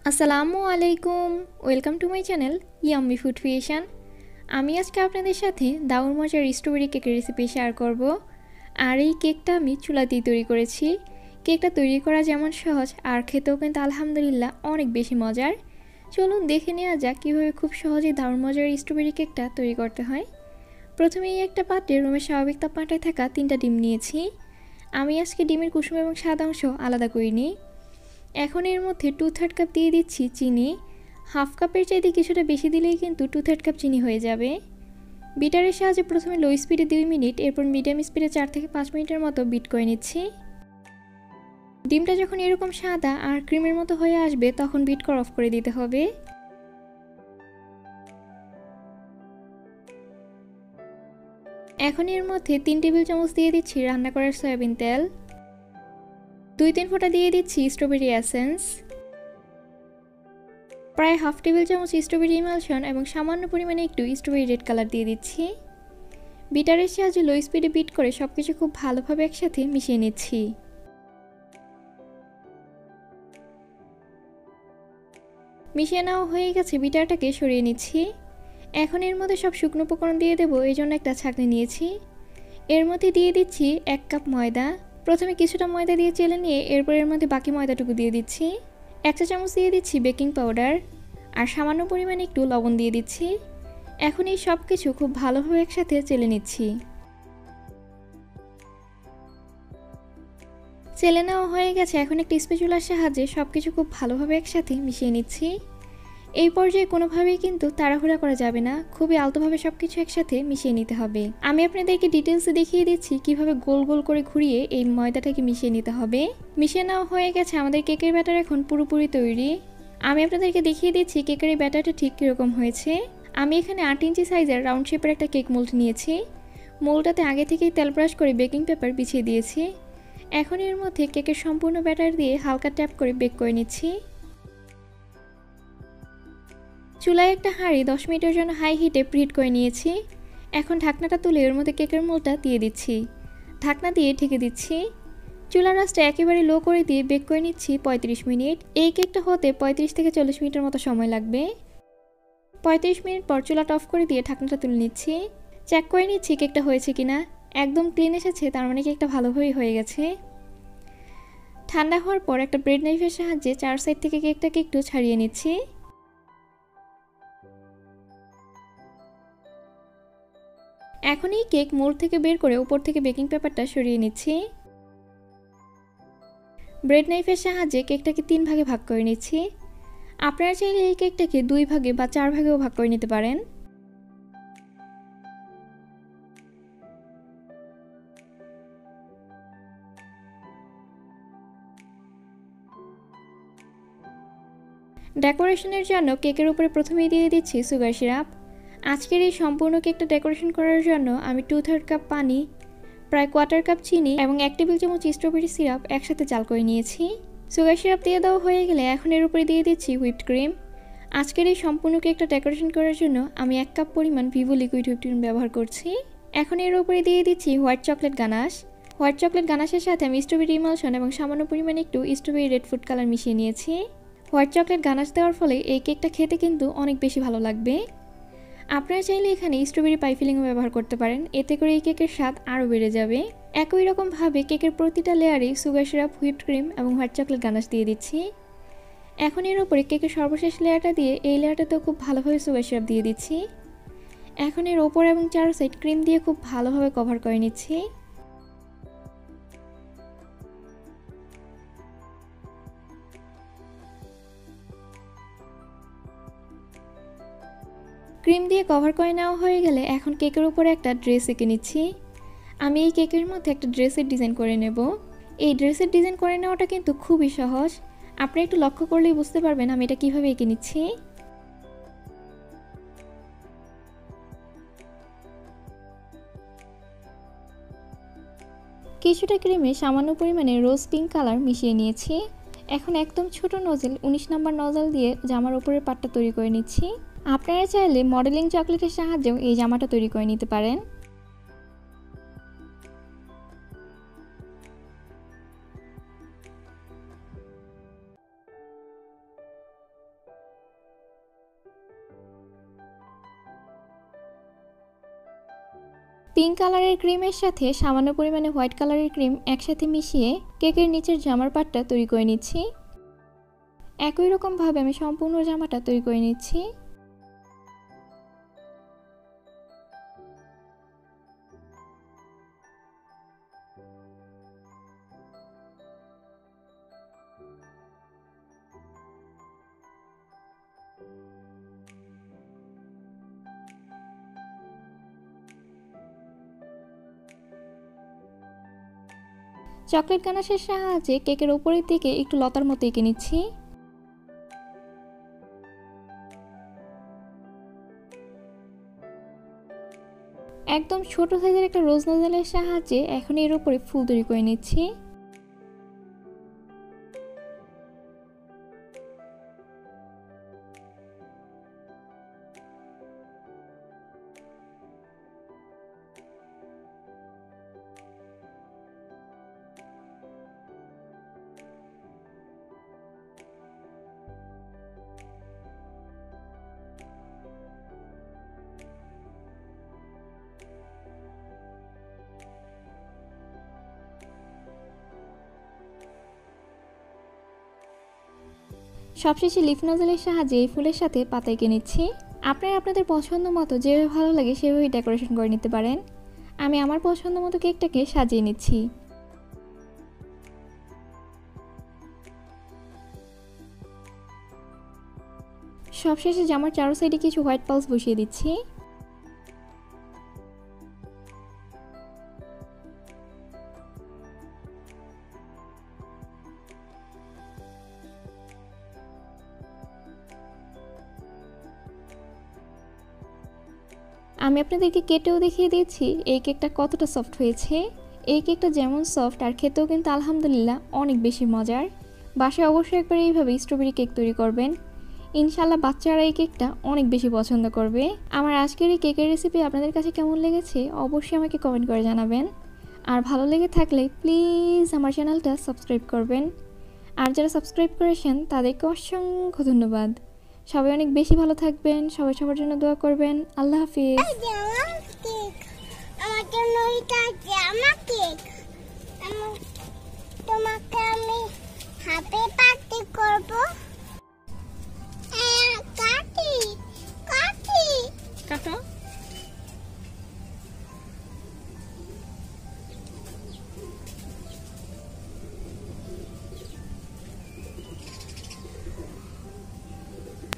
আসসালামু আলাইকুম, welcome to my channel yummy food creation. আমি আজকে আপনাদের সাথে দারুণ মজার স্ট্রবেরি কেকের রেসিপি শেয়ার করব। আর এই কেকটা আমি চুলাতেই তৈরি করেছি। কেকটা তৈরি করা যেমন সহজ আর খেতেও কিন্তু আলহামদুলিল্লাহ অনেক বেশি মজার। চলুন দেখে নেওয়া যাক কীভাবে খুব সহজেই দারুণ মজার স্ট্রবেরি কেকটা তৈরি করতে হয়। প্রথমেই একটা পাত্রে রুমের স্বাভাবিক তাপমাত্রায় থাকা 3টা ডিম নিয়েছি। আমি আজকে ডিমের কুসুম এবং সাদা অংশ আলাদা করিনি। এখন এর মধ্যে 2/3 কাপ দিয়ে দিচ্ছি চিনি। হাফ কাপের চাইতে কিছুটা বেশি দিলেই কিন্তু 2/3 কাপ চিনি হয়ে যাবে। বিটারের সাহায্যে প্রথমে লো স্পিডে 2 মিনিট, এরপর মিডিয়াম স্পিডে 4 থেকে 5 মিনিটের মতো বিট করে নিচ্ছি। ডিমটা যখন এরকম সাদা আর ক্রিমের মতো হয়ে আসবে তখন বিট করা অফ করে দিতে হবে। এখন এর মধ্যে 3 টেবিল চামচ দিয়ে দিচ্ছি রান্না করার সয়াবিন তেল। 2-3 ফোঁটা দিয়ে দিচ্ছি স্ট্রবেরি এসেন্স। প্রায় হাফ টেবিল চামচ স্ট্রবেরি ইমালশন এবং সামান্য পরিমাণে একটু স্ট্রবেরি রেড কালার দিয়ে দিচ্ছি। বিটারের সাহায্যে লো স্পিডে বিট করে সবকিছু খুব ভালোভাবে একসাথে মিশিয়ে নিচ্ছি। মিশিয়ে নেওয়া হয়ে গেছে, বিটারটাকে সরিয়ে নিচ্ছি। এখন এর মধ্যে সব শুকনো উপকরণ দিয়ে দেবো, এই জন্য একটা ছাঁকনি নিয়েছি। এর মধ্যে দিয়ে দিচ্ছি 1 কাপ ময়দা। প্রথমে কিছুটা ময়দা দিয়ে চেলে নিয়ে এরপর এর মধ্যে বাকি ময়দাটুকু দিয়ে দিচ্ছি। 1 চা চামচ দিয়ে দিচ্ছি বেকিং পাউডার আর সামান্য পরিমাণে একটু লবণ দিয়ে দিচ্ছি। এখন এই সব কিছু খুব ভালোভাবে একসাথে চেলে নিচ্ছি। চেলে নেওয়া হয়ে গেছে, এখন একটা স্প্যাচুলার সাহায্যে সব কিছু খুব ভালোভাবে একসাথে মিশিয়ে নিচ্ছি। এই পর্যায়ে কোনোভাবেই কিন্তু তাড়াহুড়া করা যাবে না, খুবই আলতোভাবে সব কিছু একসাথে মিশিয়ে নিতে হবে। আমি আপনাদেরকে ডিটেলসে দেখিয়ে দিচ্ছি কিভাবে গোল গোল করে ঘুরিয়ে এই ময়দাটাকে মিশিয়ে নিতে হবে। মিশিয়ে নেওয়া হয়ে গেছে, আমাদের কেকের ব্যাটার এখন পুরোপুরি তৈরি। আমি আপনাদেরকে দেখিয়ে দিচ্ছি কেকের এই ব্যাটারটা ঠিক কীরকম হয়েছে। আমি এখানে 8 ইঞ্চি সাইজের রাউন্ড শেপের একটা কেক মোল্ড নিয়েছি। মোল্ডটাতে আগে থেকেই তেল ব্রাশ করে বেকিং পেপার বিছিয়ে দিয়েছি। এখন এর মধ্যে কেকের সম্পূর্ণ ব্যাটার দিয়ে হালকা ট্যাপ করে বেক করে নিচ্ছি। চুলায় একটা হাঁড়ি 10 মিনিটের জন্য হাই হিটে প্রিহিট করে নিয়েছি। এখন ঢাকনাটা তুলে এর মধ্যে কেকের মোল্ডটা দিয়ে দিচ্ছি। ঢাকনা দিয়ে ঢেকে দিচ্ছি। চুলার আঁচটা একেবারে লো করে দিয়ে বেক করে নিচ্ছি 35 মিনিট। এই কেকটা হতে 35 থেকে 40 মিনিটের মতো সময় লাগবে। 35 মিনিট পর চুলাটা অফ করে দিয়ে ঢাকনাটা তুলে নিচ্ছি। চেক করে নিচ্ছি কেকটা হয়েছে কিনা। একদম ক্লিন এসেছে, তার মানে কেকটা ভালোভাবেই হয়ে গেছে। ঠান্ডা হওয়ার পর একটা ব্রেড নাইফের সাহায্যে 4 সাইড থেকে কেকটাকে একটু ছাড়িয়ে নিচ্ছি। এখন এই কেক মোল্ড থেকে বের করে উপর থেকে বেকিং পেপারটা সরিয়ে নিচ্ছি। ব্রেড নাইফের সাহায্যে কেকটাকে 3 ভাগে ভাগ করে নিচ্ছি। আপনারা চাইলে এই কেকটাকে 2 ভাগে বা 4 ভাগেও ভাগ করে নিতে পারেন। ডেকোরেশনের জন্য কেকের উপরে প্রথমেই দিয়ে দিচ্ছি সুগার সিরাপ। আজকের এই সম্পূর্ণ কেকটা ডেকোরেশন করার জন্য আমি 2/3 কাপ পানি, প্রায় 1/4 কাপ চিনি এবং 1 টেবিল চামচ স্ট্রবেরি সিরাপ একসাথে জাল করে নিয়েছি। সুগার সিরাপ দিয়ে দেওয়া হয়ে গেলে এখন এর উপরে দিয়ে দিচ্ছি হুইপড ক্রিম। আজকের এই সম্পূর্ণ কেকটা ডেকোরেশন করার জন্য আমি 1 কাপ পরিমাণ ভিভো লিকুইড হুইপড ক্রিম ব্যবহার করছি। এখন এর উপরে দিয়ে দিচ্ছি white chocolate ganache. White chocolate গানাশের সাথে আমি স্ট্রবেরি ইমালশন এবং সামান্য পরিমাণে একটু স্ট্রবেরি রেড ফুড কালার মিশিয়ে নিয়েছি। হোয়াইট চকলেট গানাশ দেওয়ার ফলে এই কেকটা খেতে কিন্তু অনেক বেশি ভালো লাগবে। আপনারা চাইলে এখানে স্ট্রবেরি পাই ফিলিংও ব্যবহার করতে পারেন, এতে করে এই কেকের স্বাদ আরও বেড়ে যাবে। একই রকমভাবে কেকের প্রতিটা লেয়ারে সুগার সিরাপ, হুইপড ক্রিম এবং হোয়াইট চকলেট গানাশ দিয়ে দিচ্ছি। এখন এর উপরে কেকের সর্বশেষ লেয়ারটা দিয়ে এই লেয়ারটাতেও খুব ভালোভাবে সুগার সিরাপ দিয়ে দিচ্ছি। এখন এর ওপর এবং 4 সাইড ক্রিম দিয়ে খুব ভালোভাবে কভার করে নিচ্ছি। ক্রিম দিয়ে কভার করে নেওয়া হয়ে গেলে এখন কেকের উপরে একটা ড্রেস এঁকে নিচ্ছি। আমি এই কেকের মধ্যে একটা ড্রেসের ডিজাইন করে নেব। এই ড্রেসের ডিজাইন করে নেওয়াটা কিন্তু খুবই সহজ, আপনি একটু লক্ষ্য করলেই বুঝতে পারবেন আমি এটা কিভাবে এঁকে নিচ্ছি। কিছুটা ক্রিমে সামান্য পরিমাণে রোজ পিঙ্ক কালার মিশিয়ে নিয়েছি। এখন একদম ছোট নজেল 19 নম্বর নজেল দিয়ে জামার উপরের পাটটা তৈরি করে নিচ্ছি। আপনারা চাইলে মডেলিং চকলেটের সাহায্যেও এই জামাটা তৈরি করে নিতে পারেন। পিঙ্ক কালারের ক্রিমের সাথে সামান্য পরিমাণে হোয়াইট কালারের ক্রিম একসাথে মিশিয়ে কেকের নিচের জামার পার্টটা তৈরি করে নিচ্ছি। একই রকমভাবে আমি সম্পূর্ণ জামাটা তৈরি করে নিচ্ছি। চকলেট গানাশের সাহায্যে কেকের উপরের দিকে একটু লতার মতো এঁকে নিচ্ছি। একদম ছোট সাইজের একটা রোজ নোজেলের সাহায্যে এখন এর উপরে ফুল তৈরি করে নিচ্ছি। সবশেষে লিফ নজলের সাহায্যে এই ফুলের সাথে পাতা এঁকে নিচ্ছি। আপনারা আপনাদের পছন্দ মতো যেভাবে ভালো লাগে সেভাবেই ডেকোরেশন করে নিতে পারেন। আমি আমার পছন্দ মতো কেকটাকে সাজিয়ে নিচ্ছি। সবশেষে জামার চারো সাইডে কিছু হোয়াইট পালস বসিয়ে দিচ্ছি। আমি আপনাদেরকে কেটেও দেখিয়ে দিচ্ছি এই কেকটা কতটা সফট হয়েছে। এই কেকটা যেমন সফট আর খেতেও কিন্তু আলহামদুলিল্লাহ অনেক বেশি মজার। বাসায় অবশ্যই একবার এইভাবে স্ট্রবেরি কেক তৈরি করবেন, ইনশাল্লাহ বাচ্চারা এই কেকটা অনেক বেশি পছন্দ করবে। আমার আজকের এই কেকের রেসিপি আপনাদের কাছে কেমন লেগেছে অবশ্যই আমাকে কমেন্ট করে জানাবেন। আর ভালো লেগে থাকলে প্লিজ আমার চ্যানেলটা সাবস্ক্রাইব করবেন। আর যারা সাবস্ক্রাইব করেছেন তাদেরকে অসংখ্য ধন্যবাদ। সবাই অনেক বেশি ভালো থাকবেন, সবাই সবার জন্য দোয়া করবেন। আল্লাহ হাফিজ। তোমাকে আমি হ্যাপি পার্টি করব।